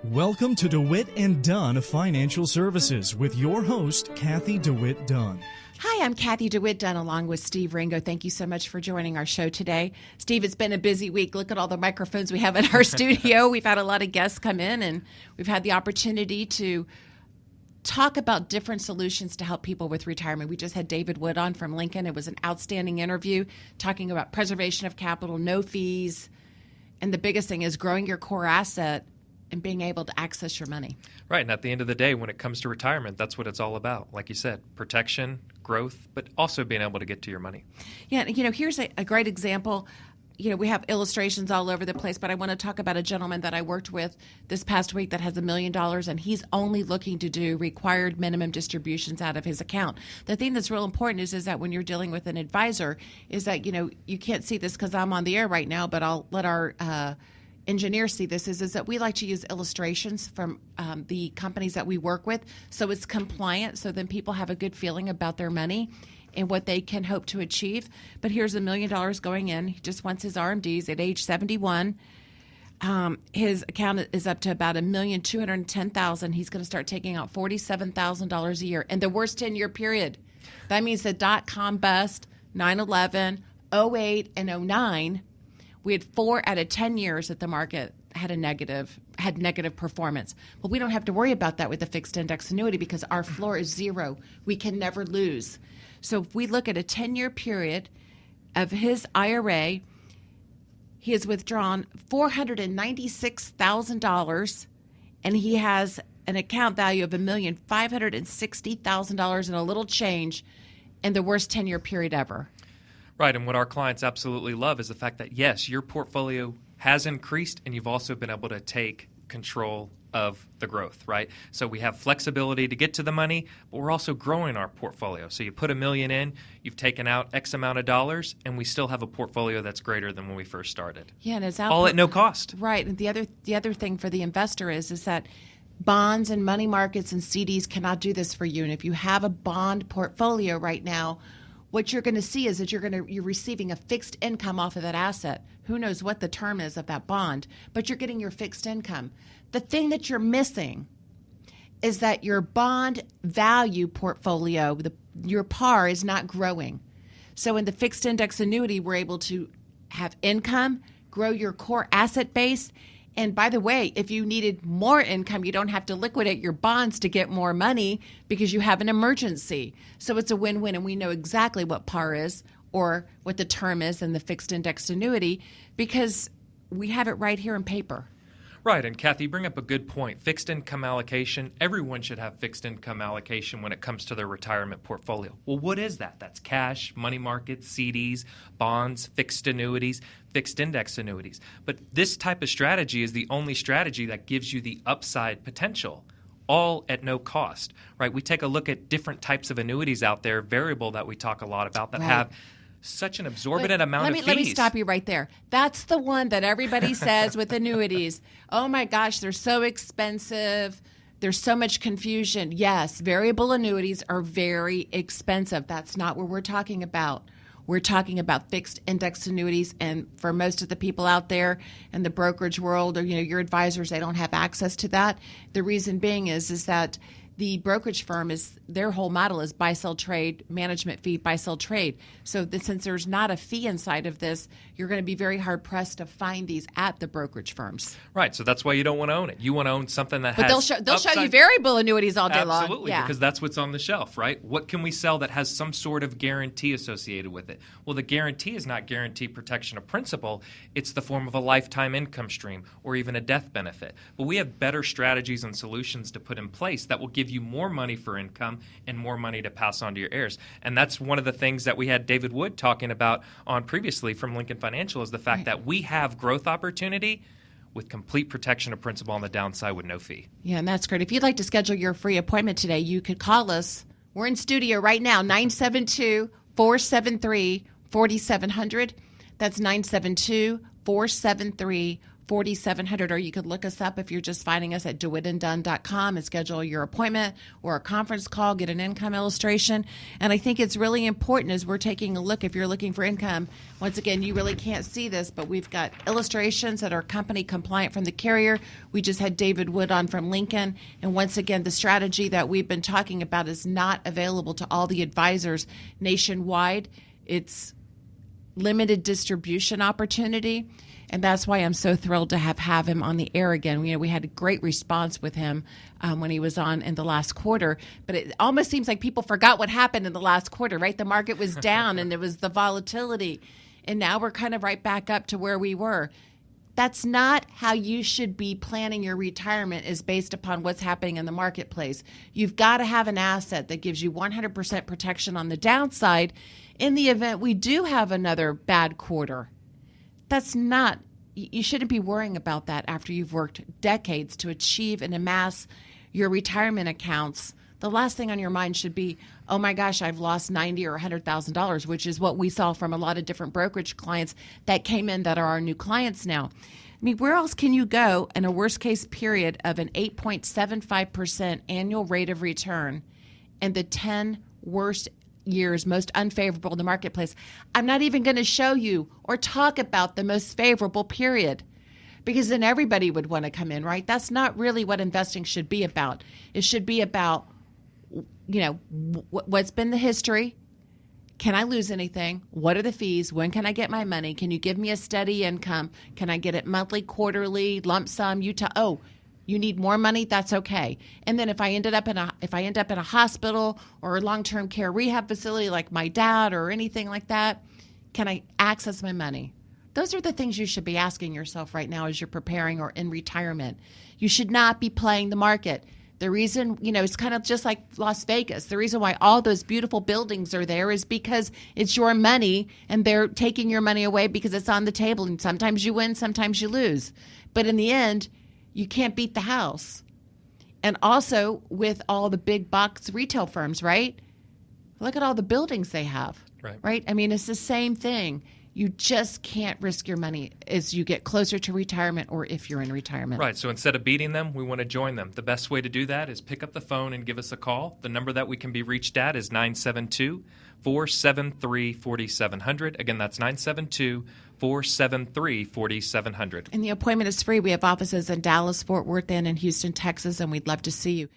Welcome to DeWitt and Dunn Financial Services with your host, Cathy DeWitt Dunn. Hi, I'm Cathy DeWitt Dunn along with Steve Ringo. Thank you so much for joining our show today. Steve, it's been a busy week. Look at all the microphones we have in our studio. We've had a lot of guests come in, and we've had the opportunity to talk about different solutions to help people with retirement. We just had David Wood on from Lincoln. It was an outstanding interview talking about preservation of capital, no fees, and the biggest thing is growing your core asset and being able to access your money. Right, and at the end of the day, when it comes to retirement, that's what it's all about. Like you said, protection, growth, but also being able to get to your money. Yeah, here's a great example. We have illustrations all over the place, but I want to talk about a gentleman that I worked with this past week that has $1 million, and he's only looking to do required minimum distributions out of his account. The thing that's real important is that when you're dealing with an advisor, is that, you can't see this because I'm on the air right now, but I'll let our engineers see this, is that we like to use illustrations from the companies that we work with, so it's compliant, so then people have a good feeling about their money and what they can hope to achieve. But here's $1 million going in. He just wants his RMDs at age 71. His account is up to about $1,210,000. He's going to start taking out $47,000 a year in the worst 10-year period. That means the dot-com bust, 9/11, 08, and 09. We had 4 out of 10 years that the market had negative performance. But we don't have to worry about that with the fixed index annuity because our floor is 0. We can never lose. So if we look at a 10-year period of his IRA, he has withdrawn $496,000, and he has an account value of $1,560,000 and a little change in the worst 10-year period ever. Right, and what our clients absolutely love is the fact that, yes, your portfolio has increased and you've also been able to take control of the growth, right? So we have flexibility to get to the money, but we're also growing our portfolio. So you put $1 million in, you've taken out X amount of dollars, and we still have a portfolio that's greater than when we first started. Yeah, and it's all at no cost. Right, and the other thing for the investor is that bonds and money markets and CDs cannot do this for you. And if you have a bond portfolio right now, what you're going to see is that you're receiving a fixed income off of that asset. Who knows what the term is of that bond, but you're getting your fixed income. The thing that you're missing is that your bond value portfolio, your par, is not growing. So in the fixed index annuity, we're able to have income, grow your core asset base. And by the way, if you needed more income, you don't have to liquidate your bonds to get more money because you have an emergency. So it's a win-win, and we know exactly what par is or what the term is in the fixed index annuity because we have it right here in paper. Right, and Cathy, you bring up a good point. Fixed income allocation, everyone should have fixed income allocation when it comes to their retirement portfolio. Well, what is that? That's cash, money markets, CDs, bonds, fixed annuities, fixed index annuities. But this type of strategy is the only strategy that gives you the upside potential, all at no cost, right? We take a look at different types of annuities out there, variable that we talk a lot about that have such an exorbitant amount of fees. Let me stop you right there. That's the one that everybody says with annuities. Oh my gosh, they're so expensive. There's so much confusion. Yes, variable annuities are very expensive. That's not what we're talking about. We're talking about fixed index annuities, and for most of the people out there in the brokerage world or your advisors, they don't have access to that. The reason being is that the brokerage firm their whole model is buy, sell, trade, management fee, buy, sell, trade. So since there's not a fee inside of this, you're going to be very hard pressed to find these at the brokerage firms. Right. So that's why you don't want to own it. You want to own something that has. But they'll show you variable annuities all day long. Absolutely, because that's what's on the shelf, right? What can we sell that has some sort of guarantee associated with it? Well, the guarantee is not guaranteed protection of principal. It's the form of a lifetime income stream or even a death benefit. But we have better strategies and solutions to put in place that will give you more money for income and more money to pass on to your heirs. And that's one of the things that we had David Wood talking about on previously from Lincoln Financial is the fact that we have growth opportunity with complete protection of principal on the downside with no fee. Yeah, and that's great. If you'd like to schedule your free appointment today, you could call us. We're in studio right now, 972-473-4700. That's 972-473-4700. 4700, or you could look us up if you're just finding us at DeWittandDunn.com and schedule your appointment or a conference call, get an income illustration. And I think it's really important as we're taking a look, if you're looking for income, once again, you really can't see this, but we've got illustrations that are company compliant from the carrier. We just had David Wood on from Lincoln. And once again, the strategy that we've been talking about is not available to all the advisors nationwide. It's limited distribution opportunity. And that's why I'm so thrilled to have him on the air again. You know, we had a great response with him when he was on in the last quarter. But it almost seems like people forgot what happened in the last quarter, right? The market was down and there was the volatility. And now we're kind of right back up to where we were. That's not how you should be planning your retirement, is based upon what's happening in the marketplace. You've got to have an asset that gives you 100% protection on the downside in the event we do have another bad quarter. That's not, you shouldn't be worrying about that after you've worked decades to achieve and amass your retirement accounts. The last thing on your mind should be, oh my gosh, I've lost $90,000 or $100,000, which is what we saw from a lot of different brokerage clients that came in that are our new clients now. I mean, where else can you go in a worst case period of an 8.75% annual rate of return and the 10 worst years most unfavorable in the marketplace? I'm not even going to show you or talk about the most favorable period, because then everybody would want to come in, right? That's not really what investing should be about. It should be about, you know, what's been the history? Can I lose anything? What are the fees? When can I get my money? Can you give me a steady income? Can I get it monthly, quarterly, lump sum? You need more money? That's okay. And then if I end up in a hospital or a long-term care rehab facility like my dad or anything like that, can I access my money? Those are the things you should be asking yourself right now as you're preparing or in retirement. You should not be playing the market. The reason, you know, it's kind of just like Las Vegas. The reason why all those beautiful buildings are there is because it's your money and they're taking your money away because it's on the table. And sometimes you win, sometimes you lose. But in the end, you can't beat the house. And also with all the big box retail firms, right? Look at all the buildings they have, right? I mean, it's the same thing. You just can't risk your money as you get closer to retirement or if you're in retirement. Right. So instead of beating them, we want to join them. The best way to do that is pick up the phone and give us a call. The number that we can be reached at is 972-473-4700. Again, that's 972-473-4700. And the appointment is free. We have offices in Dallas, Fort Worth, and in Houston, Texas, and we'd love to see you.